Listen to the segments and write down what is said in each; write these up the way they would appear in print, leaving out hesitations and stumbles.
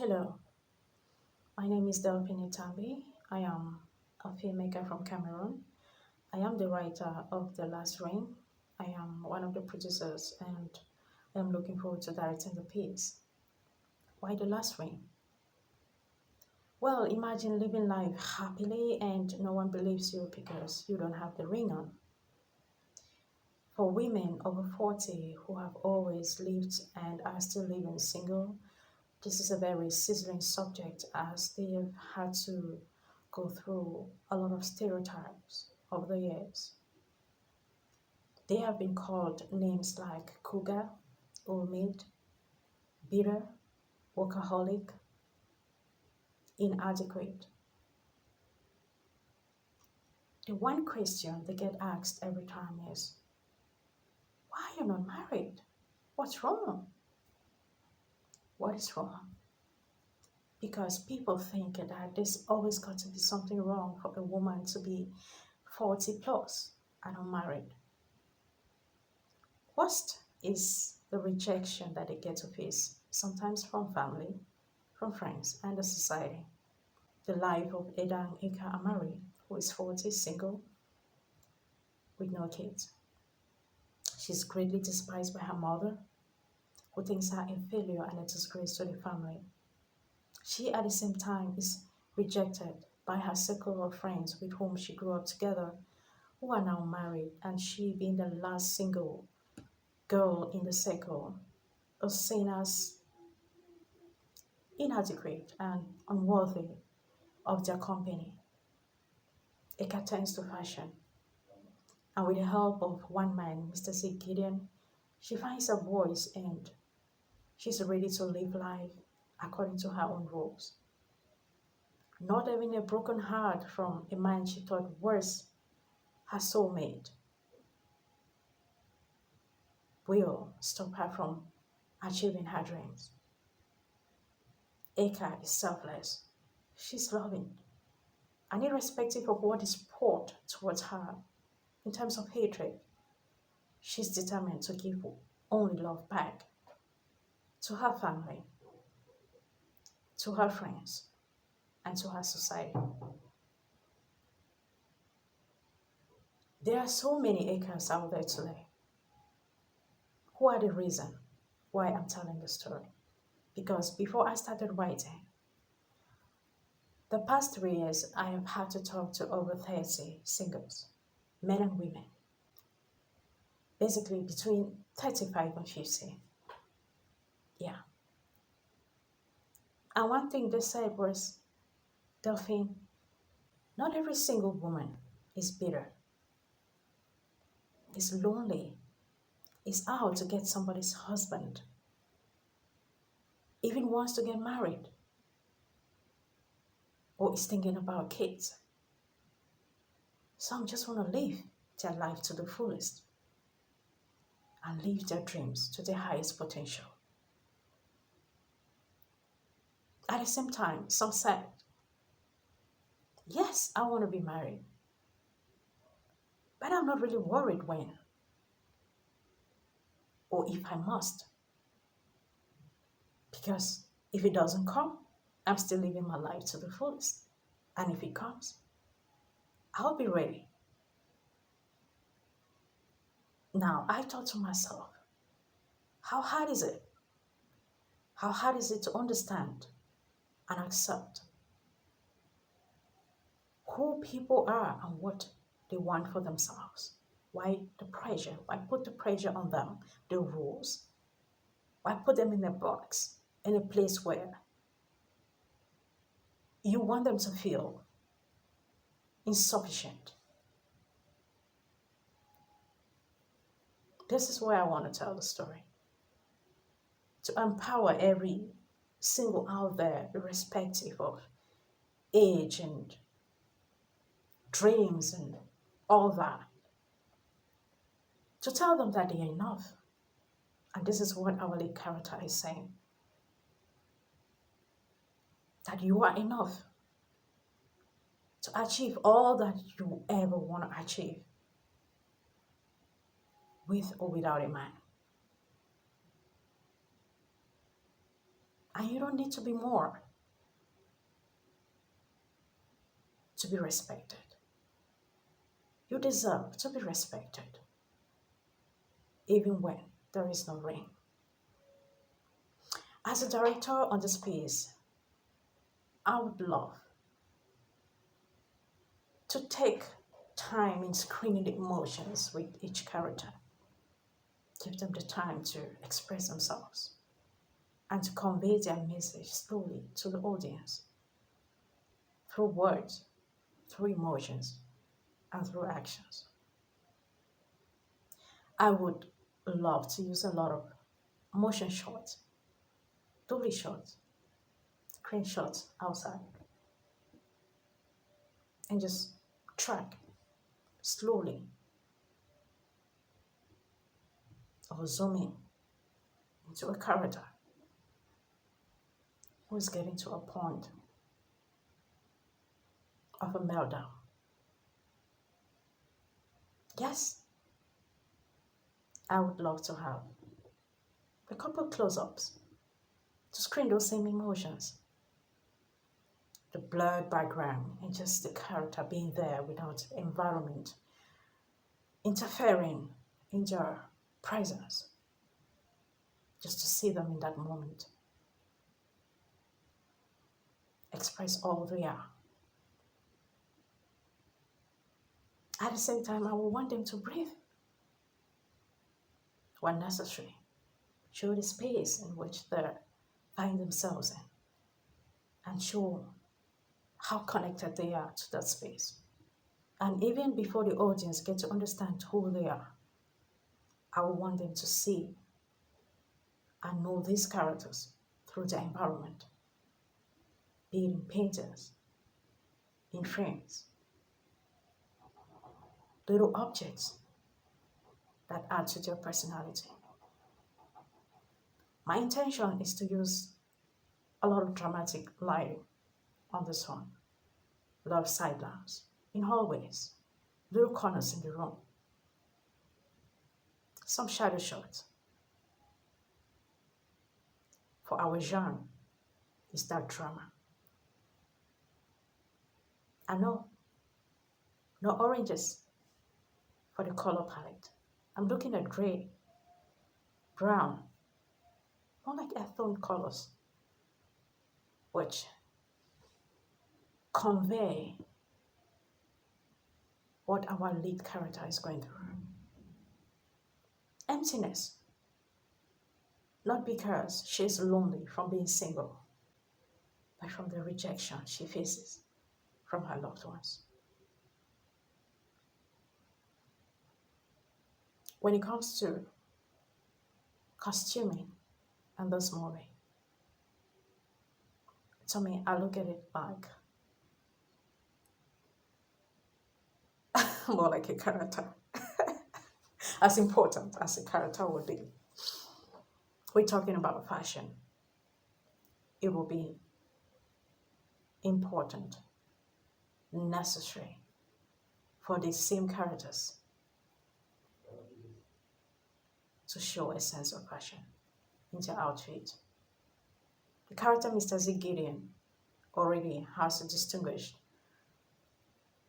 Hello, my name is Delphine Tambi. I am a filmmaker from Cameroon. I am the writer of The Last Rain. I am one of the producers and I am looking forward to directing the piece. Why The Last Rain? Well, imagine living life happily and no one believes you because you don't have the ring on. For women over 40 who have always lived and are still living single, this is a very sizzling subject as they have had to go through a lot of stereotypes over the years. They have been called names like cougar, old maid, bitter, workaholic, inadequate. The one question they get asked every time is, why are you not married? What's wrong? What is wrong? Because people think that there's always got to be something wrong for a woman to be 40 plus and unmarried. Worst is the rejection that they get to face, sometimes from family, from friends, and the society. The life of Edan Ika Amari, who is 40, single, with no kids. She's greatly despised by her mother, who thinks her a failure and a disgrace to the family. She, at the same time, is rejected by her circle of friends with whom she grew up together, who are now married, and she, being the last single girl in the circle, is seen as inadequate and unworthy of their company. Eka turns to fashion, and with the help of one man, Mr. C. Gideon, she finds her voice and she's ready to live life according to her own rules. Not having a broken heart from a man she thought was her soulmate will stop her from achieving her dreams. Eka is selfless. She's loving. And irrespective of what is poured towards her in terms of hatred, she's determined to give only love back to her family, to her friends, and to her society. There are so many acres out there today. Who are the reason why I'm telling the story? Because before I started writing, the past 3 years I have had to talk to over 30 singles, men and women, basically between 35 and 50. Yeah. And one thing they said was, Delphine, not every single woman is bitter, is lonely, is out to get somebody's husband, even wants to get married, or is thinking about kids. Some just want to live their life to the fullest and live their dreams to their highest potential. At the same time, some said, yes, I want to be married, but I'm not really worried when or if I must. Because if it doesn't come, I'm still living my life to the fullest. And if it comes, I'll be ready. Now, I thought to myself, how hard is it? How hard is it to understand and accept who people are and what they want for themselves? Why the pressure? Why put the pressure on them? The rules? Why put them in a box, in a place where you want them to feel insufficient? This is where I want to tell the story. To empower every single out there, irrespective of age and dreams and all that. To tell them that they are enough. And this is what our lead character is saying. That you are enough to achieve all that you ever want to achieve, with or without a man. And you don't need to be more to be respected. You deserve to be respected, even when there is no ring. As a director on this piece, I would love to take time in screening the emotions with each character. Give them the time to express themselves and to convey their message slowly to the audience through words, through emotions, and through actions. I would love to use a lot of motion shots, dolly shots, crane shots outside, and just track slowly or zoom in into a character who is getting to a point of a meltdown. Yes, I would love to have a couple close ups to screen those same emotions, the blurred background, and just the character being there without environment interfering in their presence, just to see them in that moment, express all they are. At the same time, I will want them to breathe when necessary, show the space in which they find themselves in, and show how connected they are to that space. And even before the audience get to understand who they are, I will want them to see and know these characters through the environment, be it in paintings, in frames, little objects that add to their personality. My intention is to use a lot of dramatic lighting on this one, a lot of side lamps, in hallways, little corners in the room, some shadow shots. For our genre is that drama. I know, no oranges for the color palette. I'm looking at gray, brown, more like earth tone colors, which convey what our lead character is going through. Emptiness, not because she's lonely from being single, but from the rejection she faces from her loved ones. When it comes to costuming in this movie, to me, I look at it like more like a character, as important as a character would be. We're talking about fashion. It will be important, necessary for these same characters to show a sense of fashion in their outfit. The character Mr. Z. Gideon already has a distinguished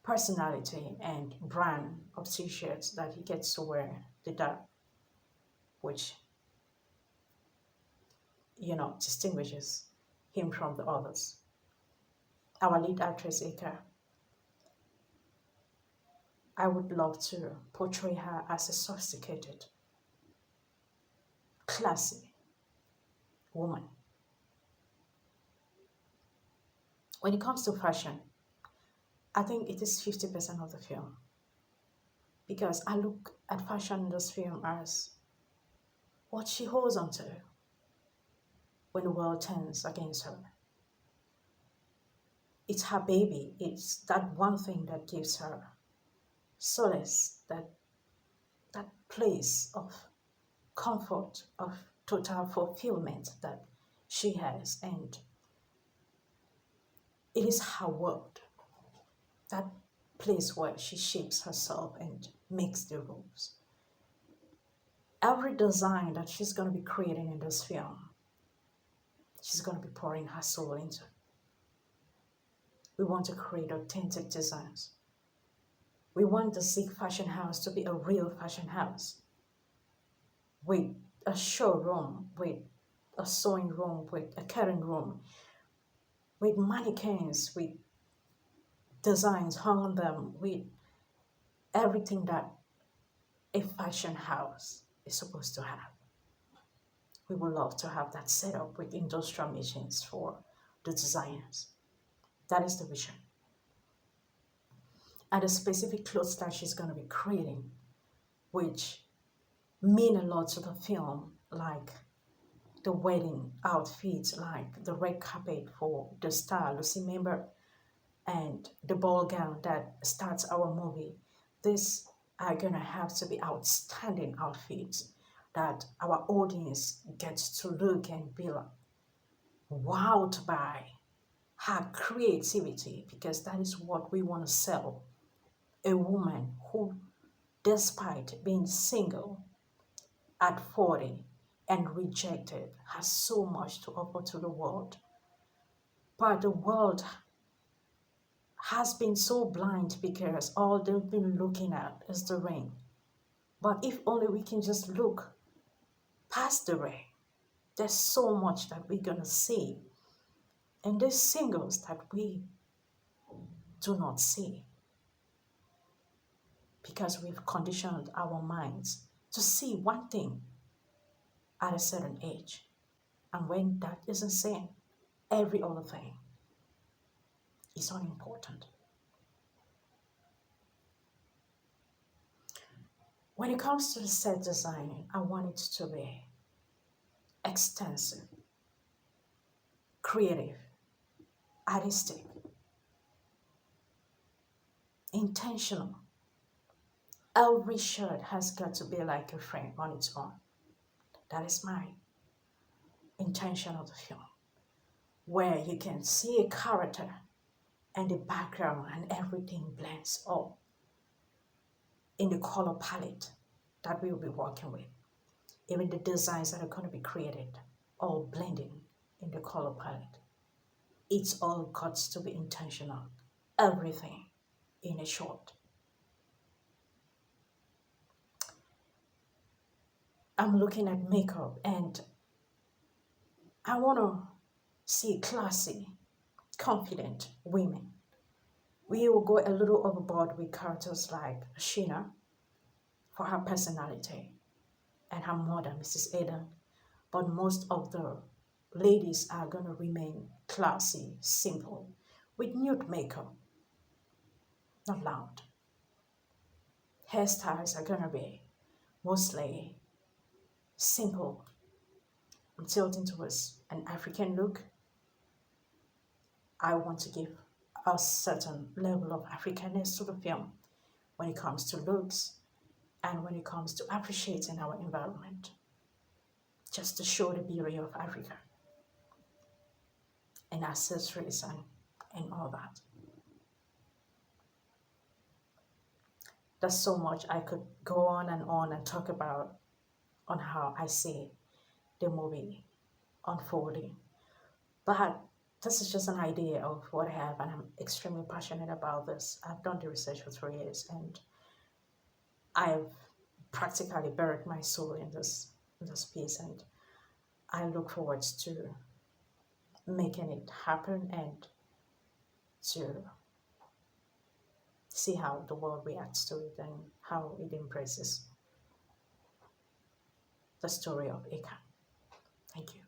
personality and brand of t-shirts that he gets to wear the dark, which distinguishes him from the others. Our lead actress Ika, I would love to portray her as a sophisticated, classy woman. When it comes to fashion, I think it is 50% of the film, because I look at fashion in this film as what she holds on to when the world turns against her. It's her baby. It's that one thing that gives her solace, that place of comfort, of total fulfillment that she has. And it is her world, that place where she shapes herself and makes the rules. Every design that she's going to be creating in this film, she's going to be pouring her soul into. We want to create authentic designs. We want the Zig Fashion House to be a real fashion house with a showroom, with a sewing room, with a curtain room, with mannequins, with designs hung on them, with everything that a fashion house is supposed to have. We would love to have that set up with industrial machines for the designers. That is the vision. And the specific clothes that she's going to be creating, which mean a lot to the film, like the wedding outfits, like the red carpet for the star, Lucy Member, and the ball gown that starts our movie. These are going to have to be outstanding outfits that our audience gets to look and be like, wowed by her creativity, because that is what we want to sell. A woman who, despite being single at 40 and rejected, has so much to offer to the world. But the world has been so blind because all they've been looking at is the rain. But if only we can just look past the rain, there's so much that we're going to see. And there's singles that we do not see because we've conditioned our minds to see one thing at a certain age. And when that isn't seen, every other thing is unimportant. When it comes to the set designing, I want it to be extensive, creative, artistic, intentional. Every shirt has got to be like a frame on its own. That is my intention of the film, where you can see a character and the background and everything blends up in the color palette that we will be working with. Even the designs that are going to be created, all blending in the color palette. It's all got to be intentional. Everything in a short. I'm looking at makeup and I want to see classy, confident women. We will go a little overboard with characters like Sheena for her personality and her mother, Mrs. Eden. But most of the ladies are going to remain classy, simple, with nude makeup, not loud. Hairstyles are going to be mostly simple. I'm tilting towards an African look. I want to give a certain level of Africanness to the film when it comes to looks and when it comes to appreciating our environment, just to show the beauty of Africa and accessories and all that. There's so much I could go on and talk about on how I see the movie unfolding. But this is just an idea of what I have, and I'm extremely passionate about this. I've done the research for 3 years, and I've practically buried my soul in this piece, and I look forward to making it happen and to see how the world reacts to it and how it embraces the story of Ika. Thank you.